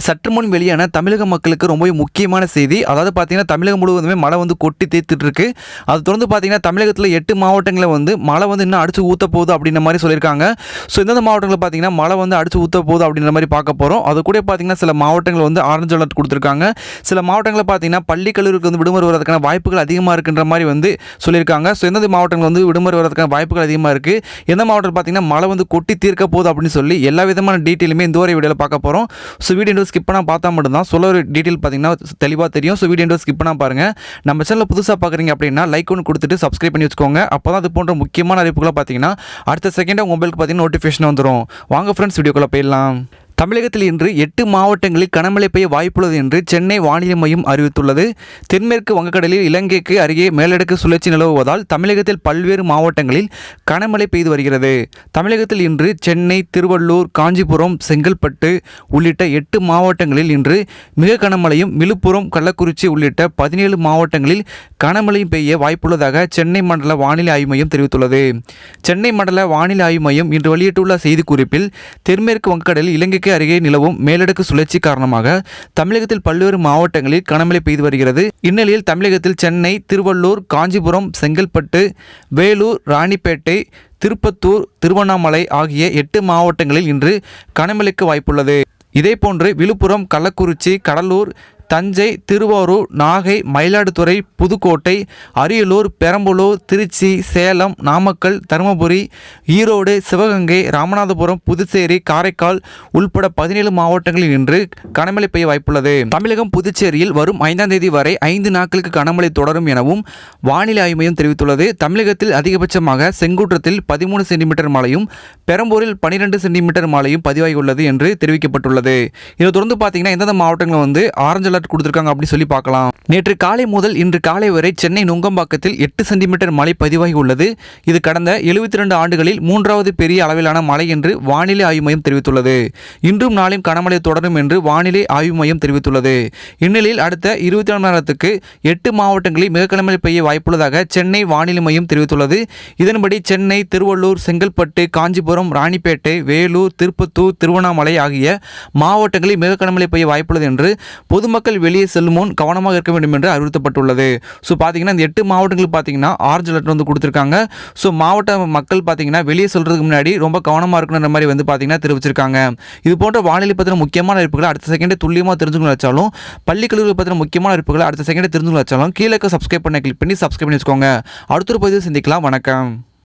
சற்று முன் வெளியான தமிழக மக்களுக்கு ரொம்ப முக்கியமான செய்தி. அதாவது பார்த்தீங்கன்னா தமிழகம் முழுவதுமே மழை கொட்டி தீர்த்துட்டு இருக்கு. அது தொடர்ந்து பார்த்தீங்கன்னா தமிழகத்தில் 8 மாவட்டங்களில் மழை இன்னும் அடிச்சு ஊற்ற போகுது அப்படின்ற மாதிரி சொல்லியிருக்காங்க. ஸோ எந்தெந்த மாவட்டங்களில் பார்த்தீங்கன்னா மழை அடிச்சு ஊற்ற போகுது அப்படின்ற மாதிரி பார்க்க போகிறோம். அது கூட பார்த்தீங்கன்னா சில மாவட்டங்கள் ஆரஞ்சு அலர்ட் கொடுத்துருக்காங்க. சில மாவட்டங்களில் பார்த்தீங்கன்னா பள்ளி கல்லூரிக்கு விடுமுறை வருவதற்கான வாய்ப்புகள் அதிகமாக இருக்குன்ற மாதிரி சொல்லியிருக்காங்க. ஸோ எந்தெந்த மாவட்டங்கள் விடுமுறை வருவதற்கான வாய்ப்புகள் அதிகமாக இருக்குது, எந்த மாவட்டத்தில் பார்த்தீங்கன்னா மழை கொட்டி தீர்க்க போகுது அப்படின்னு சொல்லி எல்லா விதமான டீட்டெயிலுமே இந்த ஒரு வீடியோவில் பார்க்க போகிறோம். ஸோ வீடியோ ஸ்கிப் பண்ணால் பார்த்தா மட்டும்தான் சொல்ல ஒரு டீட்டெயில் பார்த்தீங்கன்னா தெளிவாக தெரியும். ஸோ வீடியோ ஸ்கிப் பண்ணால் பாருங்கள். நம்ம சேனலில் புதுசாக பார்க்குறீங்க அப்படின்னா லைக் ஒன்று கொடுத்துட்டு சப்ஸ்கிரைப் பண்ணி வச்சுக்கோங்க. அப்போ தான் அது போன்ற முக்கியமான அறிவிப்புகளை பார்த்தீங்கன்னா அடுத்த செகண்டாக உங்கள் மொபைலுக்கு பார்த்தீங்கன்னா நோட்டிஃபிகேஷன் வந்துடும். வாங்க ஃப்ரெண்ட்ஸ், வீடியோக்குள்ளே போயிடலாம். தமிழகத்தில் இன்று 8 மாவட்டங்களில் கனமழை பெய்ய வாய்ப்புள்ளது என்று சென்னை வானிலை மையம் அறிவித்துள்ளது. தென்மேற்கு வங்கக்கடலில் இலங்கைக்கு அருகே மேலடுக்கு சுழற்சி நிலவுவதால் தமிழகத்தில் பல்வேறு மாவட்டங்களில் கனமழை பெய்து வருகிறது. தமிழகத்தில் இன்று சென்னை, திருவள்ளூர், காஞ்சிபுரம், செங்கல்பட்டு உள்ளிட்ட 8 மாவட்டங்களில் இன்று மிக கனமழையும், விழுப்புரம், கள்ளக்குறிச்சி உள்ளிட்ட 17 மாவட்டங்களில் கனமழையும் பெய்ய வாய்ப்புள்ளதாக சென்னை மண்டல வானிலை ஆய்வு மையம் தெரிவித்துள்ளது. சென்னை மண்டல வானிலை ஆய்வு மையம் இன்று வெளியிட்டுள்ள செய்திக்குறிப்பில் தென்மேற்கு வங்கக்கடலில் இலங்கைக்கு அருகே நிலவும் மேலடுக்கு சுழற்சி காரணமாக தமிழகத்தில் பல்வேறு மாவட்டங்களில் கனமழை பெய்து வருகிறது. இந்நிலையில் தமிழகத்தில் சென்னை, திருவள்ளூர், காஞ்சிபுரம், செங்கல்பட்டு, வேலூர், ராணிப்பேட்டை, திருப்பத்தூர், திருவண்ணாமலை ஆகிய 8 மாவட்டங்களில் இன்று கனமழைக்கு வாய்ப்புள்ளது. இதேபோன்று விழுப்புரம், கள்ளக்குறிச்சி, கடலூர், தஞ்சை, திருவாரூர், நாகை, மயிலாடுதுறை, புதுக்கோட்டை, அரியலூர், பெரம்பலூர், திருச்சி, சேலம், நாமக்கல், தருமபுரி, ஈரோடு, சிவகங்கை, ராமநாதபுரம், புதுச்சேரி, காரைக்கால் உள்பட 17 மாவட்டங்களில் இன்று கனமழை பெய்ய வாய்ப்புள்ளது. தமிழகம், புதுச்சேரியில் வரும் 5ஆம் தேதி வரை 5 நாட்களுக்கு கனமழை தொடரும் எனவும் வானிலை ஆய்வு மையம் தெரிவித்துள்ளது. தமிழகத்தில் அதிகபட்சமாக செங்குன்றத்தில் 13 சென்டிமீட்டர் மழையும், பெரம்பூரில் 12 சென்டிமீட்டர் மழையும் பதிவாகியுள்ளது என்று தெரிவிக்கப்பட்டுள்ளது. இதை தொடர்ந்து பார்த்தீங்கன்னா எந்தெந்த மாவட்டங்கள் ஆரஞ்சு அலர்ட் கொடுத்திருக்காங்க அப்படி சொல்லி பார்க்கலாம். நேற்று காலை முதல் இன்று காலை வரை சென்னை நுங்கம்பாக்கத்தில் 8 சென்டிமீட்டர் மழை பதிவாகி உள்ளது. இது கடந்த 72 ஆண்டுகளில் 3வது பெரிய அளவிலான மழை என்று வானிலை ஆய்வு மையம் தெரிவித்துள்ளது. இன்றும் நாளையும் கனமழை தொடரும் என்று வானிலை ஆய்வு மையம் தெரிவித்துள்ளது. இந்நிலையில் அடுத்த 24 மணி நேரத்துக்கு 8 மாவட்டங்களில் மிக கனமழை பெய்ய வாய்ப்புள்ளதாக சென்னை வானிலை மையம் தெரிவித்துள்ளது. இதன்படி சென்னை, திருவள்ளூர், செங்கல்பட்டு, காஞ்சிபுரம், ராணிப்பேட்டை, வேலூர், திருப்பத்தூர், திருவண்ணாமலை ஆகிய மாவட்டங்களில் மிக கனமழை பெய்ய வாய்ப்புள்ளது என்று பொதுமக்கள் வெளியே செல்லும் முன் கவனமாக இருக்க வேண்டும் என்று அறிவுறுத்தப்பட்டுள்ளது. ஸோ பார்த்தீங்கன்னா இந்த 8 மாவட்டங்கள் பார்த்தீங்கன்னா ஆரஞ்சு அலர்ட் கொடுத்துருக்காங்க. ஸோ மாவட்ட மக்கள் பார்த்தீங்கன்னா வெளியே சொல்றதுக்கு முன்னாடி ரொம்ப கவனமாக இருக்கணுன்ற மாதிரி பார்த்தீங்கன்னா தெரிவிச்சிருக்காங்க. இது போன்ற வானிலை பற்றின முக்கியமான அறிவிப்புகளை அடுத்த செகண்டே துல்லியமாக தெரிஞ்சுக்கணும் வச்சாலும், பள்ளி கல்லூரி பற்றின முக்கியமான அறிவிப்புகளை அடுத்த செகண்டே தெரிஞ்சுக்கணும் வச்சாலும் கீழே சப்ஸ்கிரைப் பண்ண கிளிக் பண்ணி சப்ஸ்கிரைப் பண்ணி வச்சுக்கோங்க. அடுத்த ஒரு பதிவு சந்திக்கலாம். வணக்கம்.